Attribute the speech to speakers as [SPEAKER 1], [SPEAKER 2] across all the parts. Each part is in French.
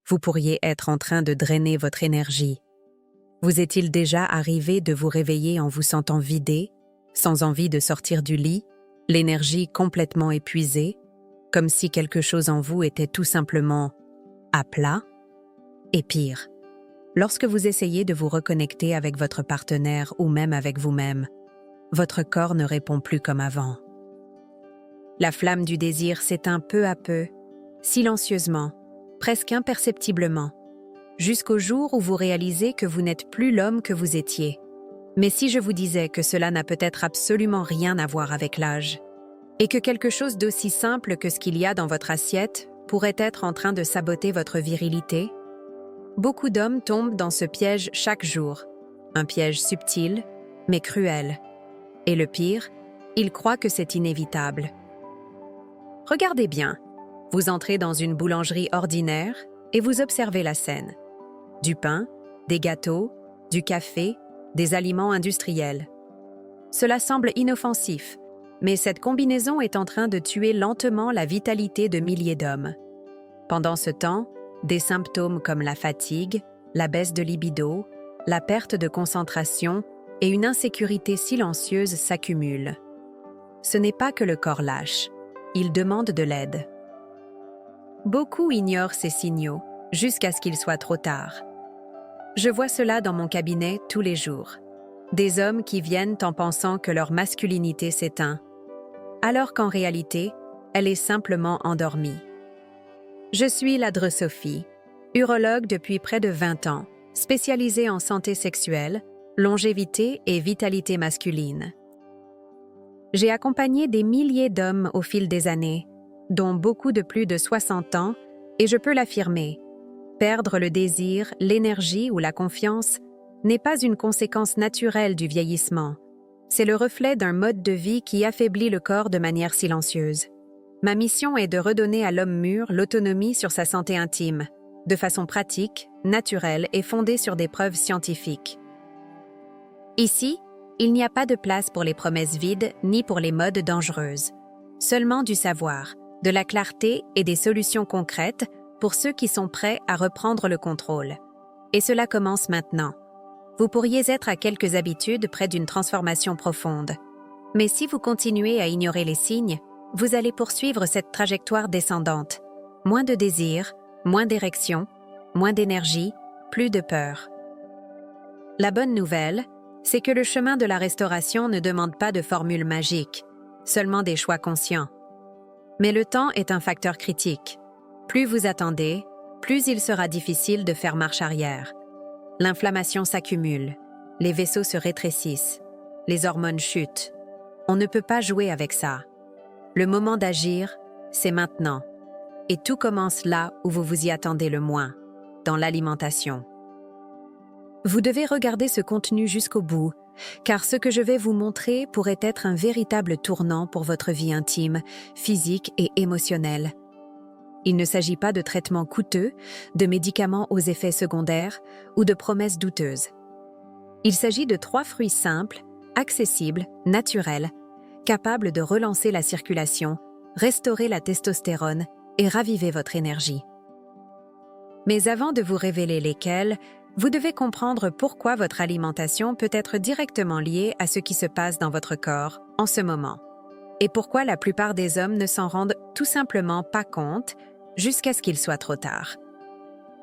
[SPEAKER 1] vous pourriez être en train de drainer votre énergie. Vous est-il déjà arrivé de vous réveiller en vous sentant vidé, sans envie de sortir du lit, l'énergie complètement épuisée, comme si quelque chose en vous était tout simplement à plat? Et pire, lorsque vous essayez de vous reconnecter avec votre partenaire ou même avec vous-même, votre corps ne répond plus comme avant. La flamme du désir s'éteint peu à peu, silencieusement, presque imperceptiblement, jusqu'au jour où vous réalisez que vous n'êtes plus l'homme que vous étiez. Mais si je vous disais que cela n'a peut-être absolument rien à voir avec l'âge, et que quelque chose d'aussi simple que ce qu'il y a dans votre assiette pourrait être en train de saboter votre virilité? Beaucoup d'hommes tombent dans ce piège chaque jour, un piège subtil, mais cruel. Et le pire, ils croient que c'est inévitable. Regardez bien, vous entrez dans une boulangerie ordinaire et vous observez la scène. Du pain, des gâteaux, du café, des aliments industriels. Cela semble inoffensif, mais cette combinaison est en train de tuer lentement la vitalité de milliers d'hommes. Pendant ce temps, des symptômes comme la fatigue, la baisse de libido, la perte de concentration et une insécurité silencieuse s'accumulent. Ce n'est pas que le corps lâche, il demande de l'aide. Beaucoup ignorent ces signaux, jusqu'à ce qu'il soit trop tard. Je vois cela dans mon cabinet tous les jours. Des hommes qui viennent en pensant que leur masculinité s'éteint, alors qu'en réalité, elle est simplement endormie. Je suis la Sophie, urologue depuis près de 20 ans, spécialisée en santé sexuelle, longévité et vitalité masculine. J'ai accompagné des milliers d'hommes au fil des années, dont beaucoup de plus de 60 ans, et je peux l'affirmer, perdre le désir, l'énergie ou la confiance n'est pas une conséquence naturelle du vieillissement. C'est le reflet d'un mode de vie qui affaiblit le corps de manière silencieuse. Ma mission est de redonner à l'homme mûr l'autonomie sur sa santé intime, de façon pratique, naturelle et fondée sur des preuves scientifiques. Ici, il n'y a pas de place pour les promesses vides ni pour les modes dangereuses. Seulement du savoir, de la clarté et des solutions concrètes pour ceux qui sont prêts à reprendre le contrôle. Et cela commence maintenant. Vous pourriez être à quelques habitudes près d'une transformation profonde. Mais si vous continuez à ignorer les signes, vous allez poursuivre cette trajectoire descendante. Moins de désir, moins d'érection, moins d'énergie, plus de peur. La bonne nouvelle, c'est que le chemin de la restauration ne demande pas de formule magique, seulement des choix conscients. Mais le temps est un facteur critique. Plus vous attendez, plus il sera difficile de faire marche arrière. L'inflammation s'accumule, les vaisseaux se rétrécissent, les hormones chutent. On ne peut pas jouer avec ça. Le moment d'agir, c'est maintenant. Et tout commence là où vous vous y attendez le moins, dans l'alimentation. Vous devez regarder ce contenu jusqu'au bout, car ce que je vais vous montrer pourrait être un véritable tournant pour votre vie intime, physique et émotionnelle. Il ne s'agit pas de traitements coûteux, de médicaments aux effets secondaires ou de promesses douteuses. Il s'agit de 3 fruits simples, accessibles, naturels, capables de relancer la circulation, restaurer la testostérone et raviver votre énergie. Mais avant de vous révéler lesquels, vous devez comprendre pourquoi votre alimentation peut être directement liée à ce qui se passe dans votre corps en ce moment, et pourquoi la plupart des hommes ne s'en rendent tout simplement pas compte jusqu'à ce qu'il soit trop tard.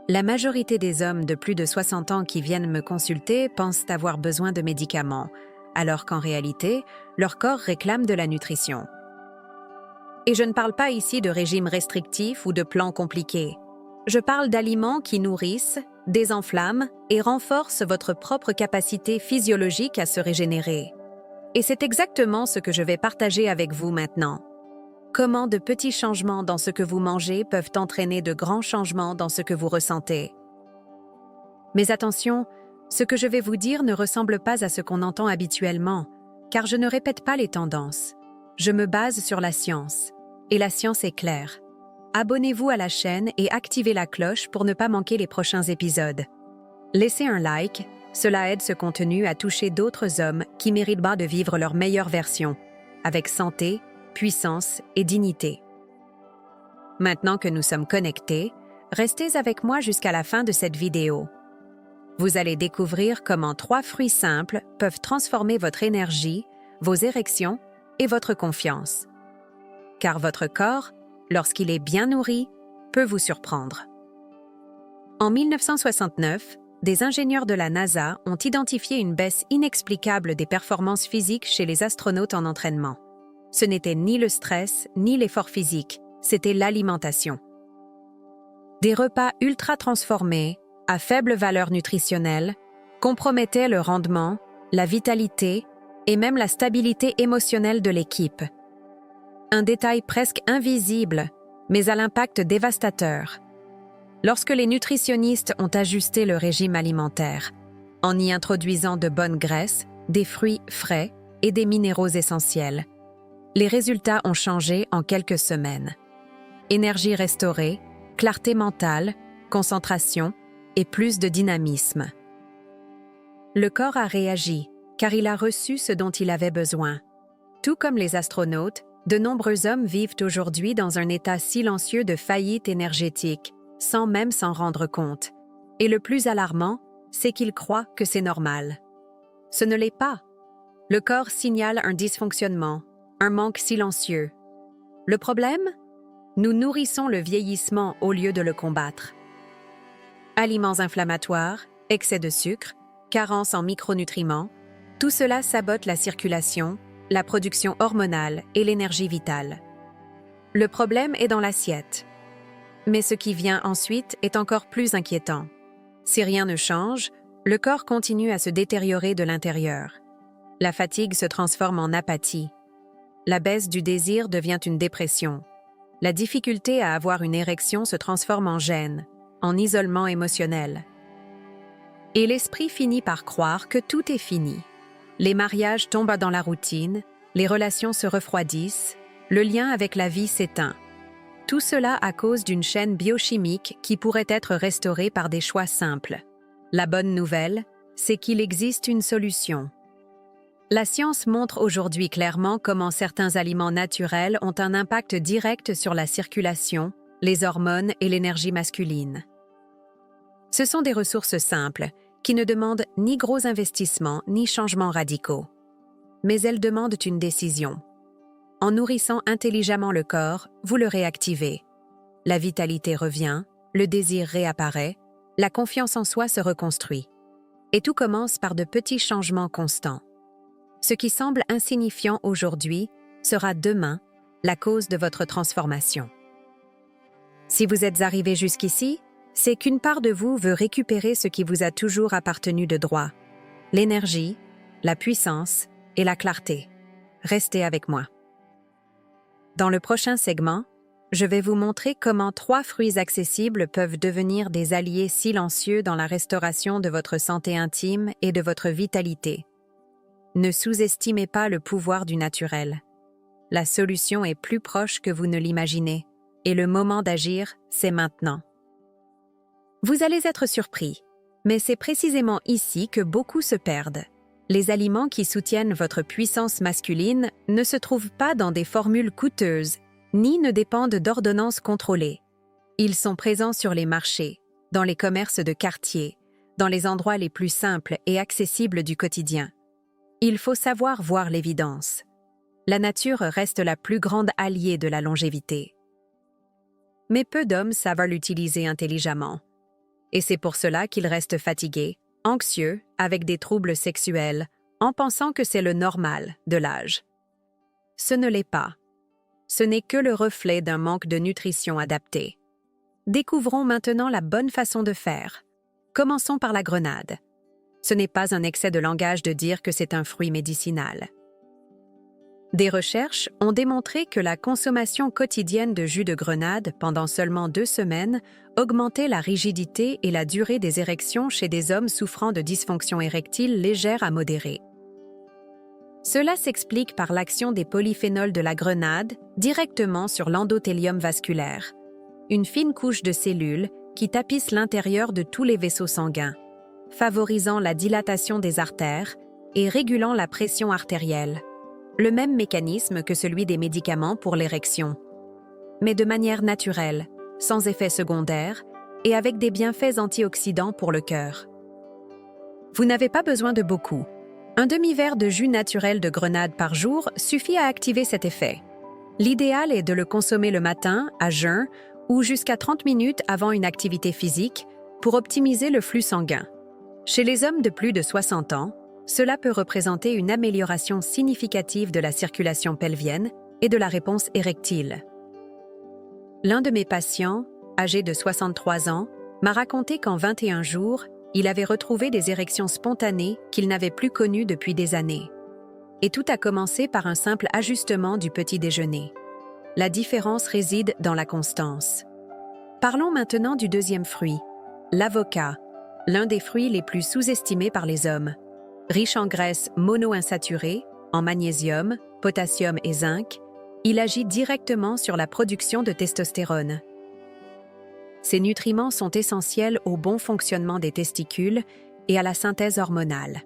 [SPEAKER 1] La majorité des hommes de plus de 60 ans qui viennent me consulter pensent avoir besoin de médicaments, alors qu'en réalité, leur corps réclame de la nutrition. Et je ne parle pas ici de régime restrictif ou de plans compliqués. Je parle d'aliments qui nourrissent, désenflamment et renforcent votre propre capacité physiologique à se régénérer. Et c'est exactement ce que je vais partager avec vous maintenant. Comment de petits changements dans ce que vous mangez peuvent entraîner de grands changements dans ce que vous ressentez. Mais attention, ce que je vais vous dire ne ressemble pas à ce qu'on entend habituellement, car je ne répète pas les tendances. Je me base sur la science, et la science est claire. Abonnez-vous à la chaîne et activez la cloche pour ne pas manquer les prochains épisodes. Laissez un like, cela aide ce contenu à toucher d'autres hommes qui méritent bien de vivre leur meilleure version, avec santé, puissance et dignité. Maintenant que nous sommes connectés, Restez avec moi jusqu'à la fin de cette vidéo. Vous allez découvrir comment 3 fruits simples peuvent transformer votre énergie, vos érections et votre confiance. Car votre corps, lorsqu'il est bien nourri, peut vous surprendre. En 1969, des ingénieurs de la NASA ont identifié une baisse inexplicable des performances physiques chez les astronautes en entraînement. Ce n'était ni le stress, ni l'effort physique, c'était l'alimentation. Des repas ultra transformés, à faible valeur nutritionnelle, compromettaient le rendement, la vitalité et même la stabilité émotionnelle de l'équipe. Un détail presque invisible, mais à l'impact dévastateur. Lorsque les nutritionnistes ont ajusté le régime alimentaire, en y introduisant de bonnes graisses, des fruits frais et des minéraux essentiels, les résultats ont changé en quelques semaines. Énergie restaurée, clarté mentale, concentration et plus de dynamisme. Le corps a réagi, car il a reçu ce dont il avait besoin. Tout comme les astronautes, de nombreux hommes vivent aujourd'hui dans un état silencieux de faillite énergétique, sans même s'en rendre compte. Et le plus alarmant, c'est qu'ils croient que c'est normal. Ce ne l'est pas. Le corps signale un dysfonctionnement, un manque silencieux. Le problème? Nous nourrissons le vieillissement au lieu de le combattre. Aliments inflammatoires, excès de sucre, carence en micronutriments, tout cela sabote la circulation, la production hormonale et l'énergie vitale. Le problème est dans l'assiette. Mais ce qui vient ensuite est encore plus inquiétant. Si rien ne change, le corps continue à se détériorer de l'intérieur. La fatigue se transforme en apathie. La baisse du désir devient une dépression. La difficulté à avoir une érection se transforme en gêne, en isolement émotionnel. Et l'esprit finit par croire que tout est fini. Les mariages tombent dans la routine, les relations se refroidissent, le lien avec la vie s'éteint. Tout cela à cause d'une chaîne biochimique qui pourrait être restaurée par des choix simples. La bonne nouvelle, c'est qu'il existe une solution. La science montre aujourd'hui clairement comment certains aliments naturels ont un impact direct sur la circulation, les hormones et l'énergie masculine. Ce sont des ressources simples, qui ne demandent ni gros investissements ni changements radicaux. Mais elles demandent une décision. En nourrissant intelligemment le corps, vous le réactivez. La vitalité revient, le désir réapparaît, la confiance en soi se reconstruit. Et tout commence par de petits changements constants. Ce qui semble insignifiant aujourd'hui sera demain la cause de votre transformation. Si vous êtes arrivé jusqu'ici, c'est qu'une part de vous veut récupérer ce qui vous a toujours appartenu de droit, l'énergie, la puissance et la clarté. Restez avec moi. Dans le prochain segment, je vais vous montrer comment 3 fruits accessibles peuvent devenir des alliés silencieux dans la restauration de votre santé intime et de votre vitalité. Ne sous-estimez pas le pouvoir du naturel. La solution est plus proche que vous ne l'imaginez, et le moment d'agir, c'est maintenant. Vous allez être surpris, mais c'est précisément ici que beaucoup se perdent. Les aliments qui soutiennent votre puissance masculine ne se trouvent pas dans des formules coûteuses, ni ne dépendent d'ordonnances contrôlées. Ils sont présents sur les marchés, dans les commerces de quartier, dans les endroits les plus simples et accessibles du quotidien. Il faut savoir voir l'évidence. La nature reste la plus grande alliée de la longévité. Mais peu d'hommes savent l'utiliser intelligemment. Et c'est pour cela qu'ils restent fatigués, anxieux, avec des troubles sexuels, en pensant que c'est le normal de l'âge. Ce ne l'est pas. Ce n'est que le reflet d'un manque de nutrition adaptée. Découvrons maintenant la bonne façon de faire. Commençons par la grenade. Ce n'est pas un excès de langage de dire que c'est un fruit médicinal. Des recherches ont démontré que la consommation quotidienne de jus de grenade pendant seulement 2 semaines augmentait la rigidité et la durée des érections chez des hommes souffrant de dysfonction érectile légère à modérée. Cela s'explique par l'action des polyphénols de la grenade directement sur l'endothélium vasculaire, une fine couche de cellules qui tapisse l'intérieur de tous les vaisseaux sanguins, favorisant la dilatation des artères et régulant la pression artérielle. Le même mécanisme que celui des médicaments pour l'érection. Mais de manière naturelle, sans effet secondaire et avec des bienfaits antioxydants pour le cœur. Vous n'avez pas besoin de beaucoup. Un demi-verre de jus naturel de grenade par jour suffit à activer cet effet. L'idéal est de le consommer le matin, à jeun, ou jusqu'à 30 minutes avant une activité physique pour optimiser le flux sanguin. Chez les hommes de plus de 60 ans, cela peut représenter une amélioration significative de la circulation pelvienne et de la réponse érectile. L'un de mes patients, âgé de 63 ans, m'a raconté qu'en 21 jours, il avait retrouvé des érections spontanées qu'il n'avait plus connues depuis des années. Et tout a commencé par un simple ajustement du petit déjeuner. La différence réside dans la constance. Parlons maintenant du deuxième fruit, l'avocat, l'un des fruits les plus sous-estimés par les hommes. Riche en graisses monoinsaturées, en magnésium, potassium et zinc, il agit directement sur la production de testostérone. Ces nutriments sont essentiels au bon fonctionnement des testicules et à la synthèse hormonale.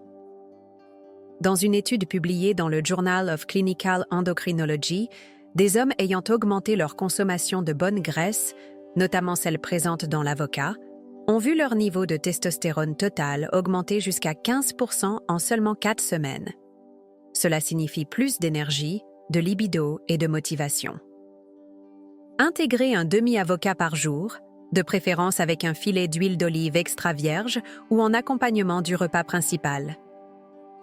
[SPEAKER 1] Dans une étude publiée dans le Journal of Clinical Endocrinology, des hommes ayant augmenté leur consommation de bonnes graisses, notamment celles présentes dans l'avocat, ont vu leur niveau de testostérone total augmenter jusqu'à 15% en seulement 4 semaines. Cela signifie plus d'énergie, de libido et de motivation. Intégrez un demi-avocat par jour, de préférence avec un filet d'huile d'olive extra vierge ou en accompagnement du repas principal.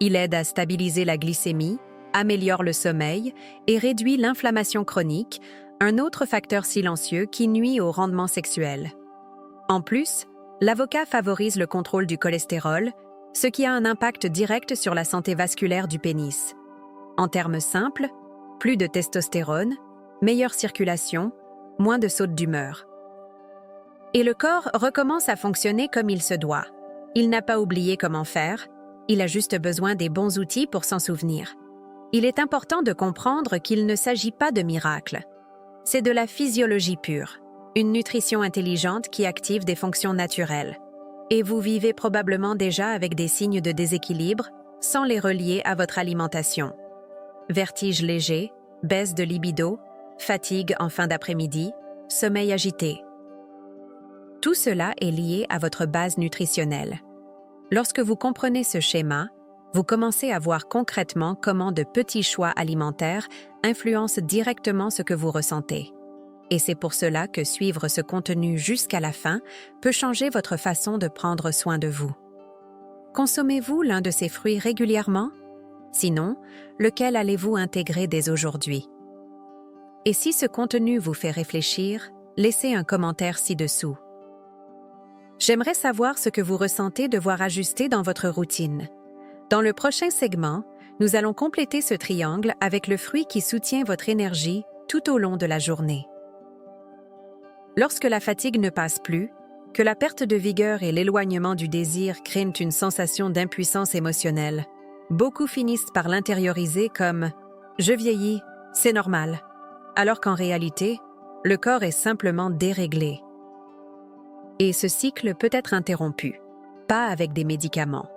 [SPEAKER 1] Il aide à stabiliser la glycémie, améliore le sommeil et réduit l'inflammation chronique, un autre facteur silencieux qui nuit au rendement sexuel. En plus, l'avocat favorise le contrôle du cholestérol, ce qui a un impact direct sur la santé vasculaire du pénis. En termes simples, plus de testostérone, meilleure circulation, moins de sautes d'humeur. Et le corps recommence à fonctionner comme il se doit. Il n'a pas oublié comment faire, il a juste besoin des bons outils pour s'en souvenir. Il est important de comprendre qu'il ne s'agit pas de miracle. C'est de la physiologie pure, une nutrition intelligente qui active des fonctions naturelles. Et vous vivez probablement déjà avec des signes de déséquilibre sans les relier à votre alimentation. Vertige léger, baisse de libido, fatigue en fin d'après-midi, sommeil agité. Tout cela est lié à votre base nutritionnelle. Lorsque vous comprenez ce schéma, vous commencez à voir concrètement comment de petits choix alimentaires influencent directement ce que vous ressentez. Et c'est pour cela que suivre ce contenu jusqu'à la fin peut changer votre façon de prendre soin de vous. Consommez-vous l'un de ces fruits régulièrement? Sinon, lequel allez-vous intégrer dès aujourd'hui? Et si ce contenu vous fait réfléchir, laissez un commentaire ci-dessous. J'aimerais savoir ce que vous ressentez devoir ajuster dans votre routine. Dans le prochain segment, nous allons compléter ce triangle avec le fruit qui soutient votre énergie tout au long de la journée. Lorsque la fatigue ne passe plus, que la perte de vigueur et l'éloignement du désir créent une sensation d'impuissance émotionnelle, beaucoup finissent par l'intérioriser comme « je vieillis, c'est normal », alors qu'en réalité, le corps est simplement déréglé. Et ce cycle peut être interrompu, pas avec des médicaments,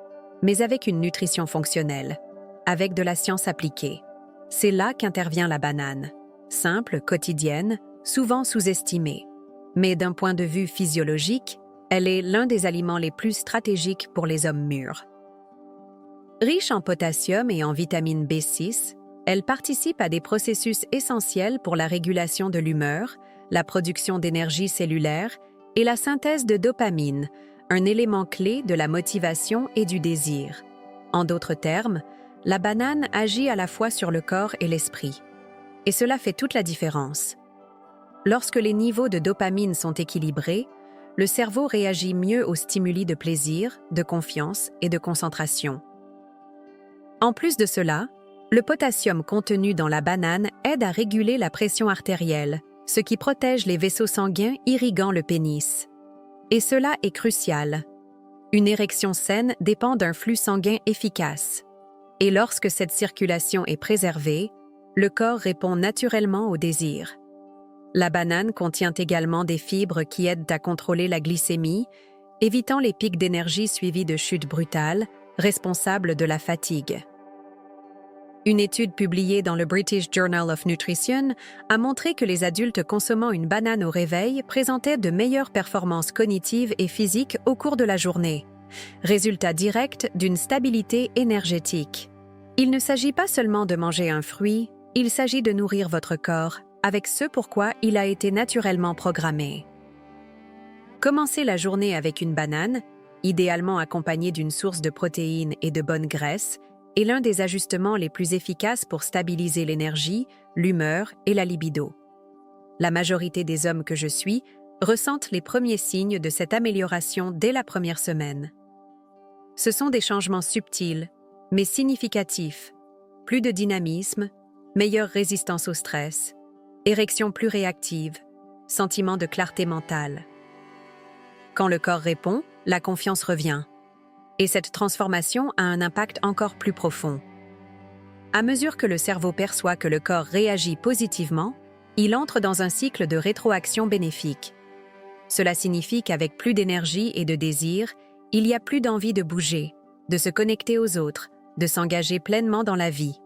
[SPEAKER 1] mais avec une nutrition fonctionnelle, avec de la science appliquée. C'est là qu'intervient la banane, simple, quotidienne, souvent sous-estimée. Mais d'un point de vue physiologique, elle est l'un des aliments les plus stratégiques pour les hommes mûrs. Riche en potassium et en vitamine B6, elle participe à des processus essentiels pour la régulation de l'humeur, la production d'énergie cellulaire et la synthèse de dopamine, un élément clé de la motivation et du désir. En d'autres termes, la banane agit à la fois sur le corps et l'esprit. Et cela fait toute la différence. Lorsque les niveaux de dopamine sont équilibrés, le cerveau réagit mieux aux stimuli de plaisir, de confiance et de concentration. En plus de cela, le potassium contenu dans la banane aide à réguler la pression artérielle, ce qui protège les vaisseaux sanguins irriguant le pénis. Et cela est crucial. Une érection saine dépend d'un flux sanguin efficace. Et lorsque cette circulation est préservée, le corps répond naturellement au désir. La banane contient également des fibres qui aident à contrôler la glycémie, évitant les pics d'énergie suivis de chutes brutales, responsables de la fatigue. Une étude publiée dans le British Journal of Nutrition a montré que les adultes consommant une banane au réveil présentaient de meilleures performances cognitives et physiques au cours de la journée. Résultat direct d'une stabilité énergétique. Il ne s'agit pas seulement de manger un fruit, il s'agit de nourrir votre corps avec ce pourquoi il a été naturellement programmé. Commencez la journée avec une banane, idéalement accompagnée d'une source de protéines et de bonnes graisses, est l'un des ajustements les plus efficaces pour stabiliser l'énergie, l'humeur et la libido. La majorité des hommes que je suis ressentent les premiers signes de cette amélioration dès la première semaine. Ce sont des changements subtils, mais significatifs. Plus de dynamisme, meilleure résistance au stress, érection plus réactive, sentiment de clarté mentale. Quand le corps répond, la confiance revient. Et cette transformation a un impact encore plus profond. À mesure que le cerveau perçoit que le corps réagit positivement, il entre dans un cycle de rétroaction bénéfique. Cela signifie qu'avec plus d'énergie et de désir, il y a plus d'envie de bouger, de se connecter aux autres, de s'engager pleinement dans la vie.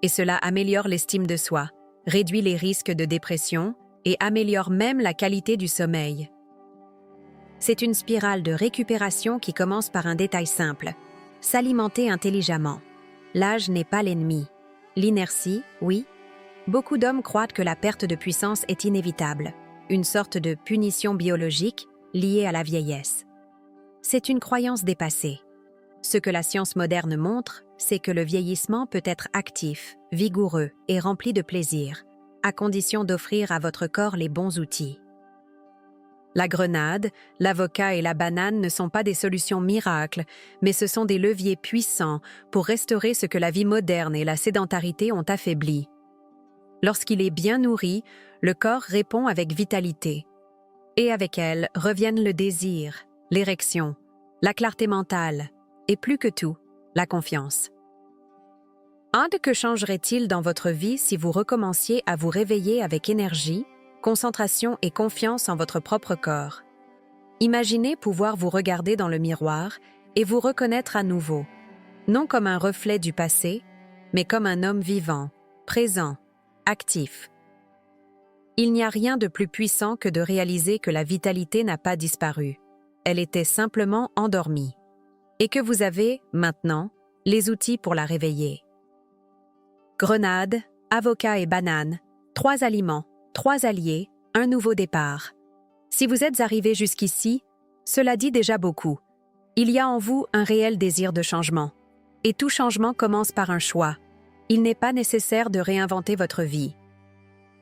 [SPEAKER 1] Et cela améliore l'estime de soi, réduit les risques de dépression et améliore même la qualité du sommeil. C'est une spirale de récupération qui commence par un détail simple. S'alimenter intelligemment. L'âge n'est pas l'ennemi. L'inertie, oui. Beaucoup d'hommes croient que la perte de puissance est inévitable, une sorte de punition biologique liée à la vieillesse. C'est une croyance dépassée. Ce que la science moderne montre, c'est que le vieillissement peut être actif, vigoureux et rempli de plaisir, à condition d'offrir à votre corps les bons outils. La grenade, l'avocat et la banane ne sont pas des solutions miracles, mais ce sont des leviers puissants pour restaurer ce que la vie moderne et la sédentarité ont affaibli. Lorsqu'il est bien nourri, le corps répond avec vitalité. Et avec elle reviennent le désir, l'érection, la clarté mentale et plus que tout, la confiance. Que changerait-il dans votre vie si vous recommenciez à vous réveiller avec énergie, concentration et confiance en votre propre corps? Imaginez pouvoir vous regarder dans le miroir et vous reconnaître à nouveau, non comme un reflet du passé, mais comme un homme vivant, présent, actif. Il n'y a rien de plus puissant que de réaliser que la vitalité n'a pas disparu. Elle était simplement endormie. Et que vous avez, maintenant, les outils pour la réveiller. Grenade, avocat et banane, 3 aliments, 3 alliés, un nouveau départ. Si vous êtes arrivé jusqu'ici, cela dit déjà beaucoup. Il y a en vous un réel désir de changement. Et tout changement commence par un choix. Il n'est pas nécessaire de réinventer votre vie.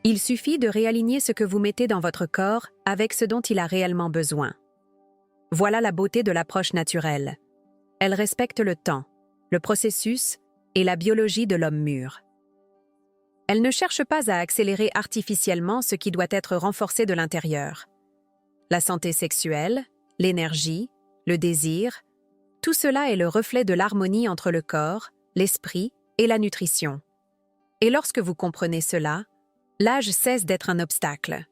[SPEAKER 1] Il suffit de réaligner ce que vous mettez dans votre corps avec ce dont il a réellement besoin. Voilà la beauté de l'approche naturelle. Elle respecte le temps, le processus et la biologie de l'homme mûr. Elle ne cherche pas à accélérer artificiellement ce qui doit être renforcé de l'intérieur. La santé sexuelle, l'énergie, le désir, tout cela est le reflet de l'harmonie entre le corps, l'esprit et la nutrition. Et lorsque vous comprenez cela, l'âge cesse d'être un obstacle.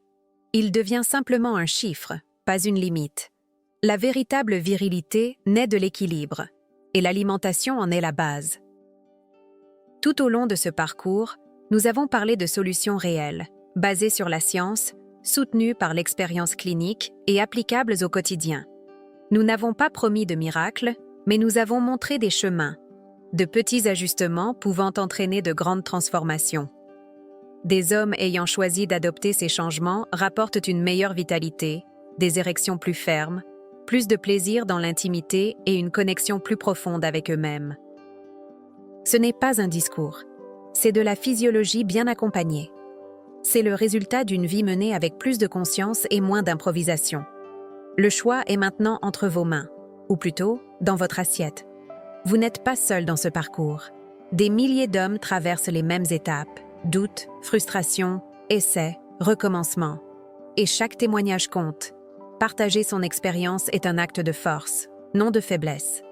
[SPEAKER 1] Il devient simplement un chiffre, pas une limite. La véritable virilité naît de l'équilibre, et l'alimentation en est la base. Tout au long de ce parcours, nous avons parlé de solutions réelles, basées sur la science, soutenues par l'expérience clinique et applicables au quotidien. Nous n'avons pas promis de miracles, mais nous avons montré des chemins, de petits ajustements pouvant entraîner de grandes transformations. Des hommes ayant choisi d'adopter ces changements rapportent une meilleure vitalité, des érections plus fermes, plus de plaisir dans l'intimité et une connexion plus profonde avec eux-mêmes. Ce n'est pas un discours, c'est de la physiologie bien accompagnée. C'est le résultat d'une vie menée avec plus de conscience et moins d'improvisation. Le choix est maintenant entre vos mains, ou plutôt, dans votre assiette. Vous n'êtes pas seul dans ce parcours. Des milliers d'hommes traversent les mêmes étapes, doutes, frustrations, essais, recommencements. Et chaque témoignage compte. Partager son expérience est un acte de force, non de faiblesse.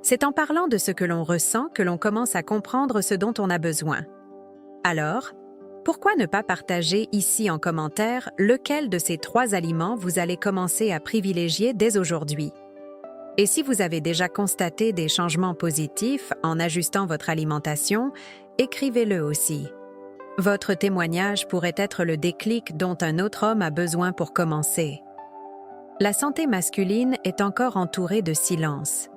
[SPEAKER 1] C'est en parlant de ce que l'on ressent que l'on commence à comprendre ce dont on a besoin. Alors, pourquoi ne pas partager ici en commentaire lequel de ces 3 aliments vous allez commencer à privilégier dès aujourd'hui? Et si vous avez déjà constaté des changements positifs en ajustant votre alimentation, écrivez-le aussi. Votre témoignage pourrait être le déclic dont un autre homme a besoin pour commencer. La santé masculine est encore entourée de silence.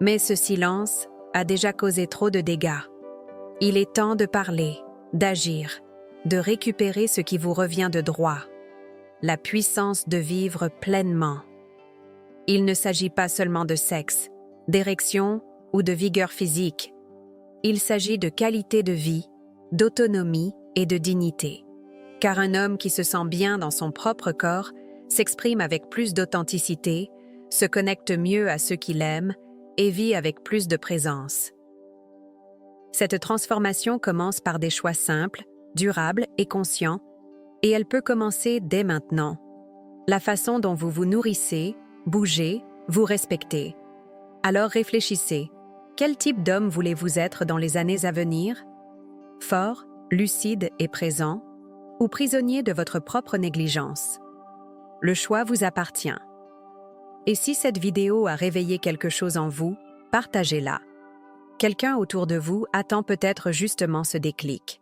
[SPEAKER 1] Mais ce silence a déjà causé trop de dégâts. Il est temps de parler, d'agir, de récupérer ce qui vous revient de droit, la puissance de vivre pleinement. Il ne s'agit pas seulement de sexe, d'érection ou de vigueur physique. Il s'agit de qualité de vie, d'autonomie et de dignité. Car un homme qui se sent bien dans son propre corps s'exprime avec plus d'authenticité, se connecte mieux à ceux qu'il aime et vit avec plus de présence. Cette transformation commence par des choix simples, durables et conscients, et elle peut commencer dès maintenant. La façon dont vous vous nourrissez, bougez, vous respectez. Alors réfléchissez. Quel type d'homme voulez-vous être dans les années à venir? Fort, lucide et présent, ou prisonnier de votre propre négligence? Le choix vous appartient. Et si cette vidéo a réveillé quelque chose en vous, partagez-la. Quelqu'un autour de vous attend peut-être justement ce déclic.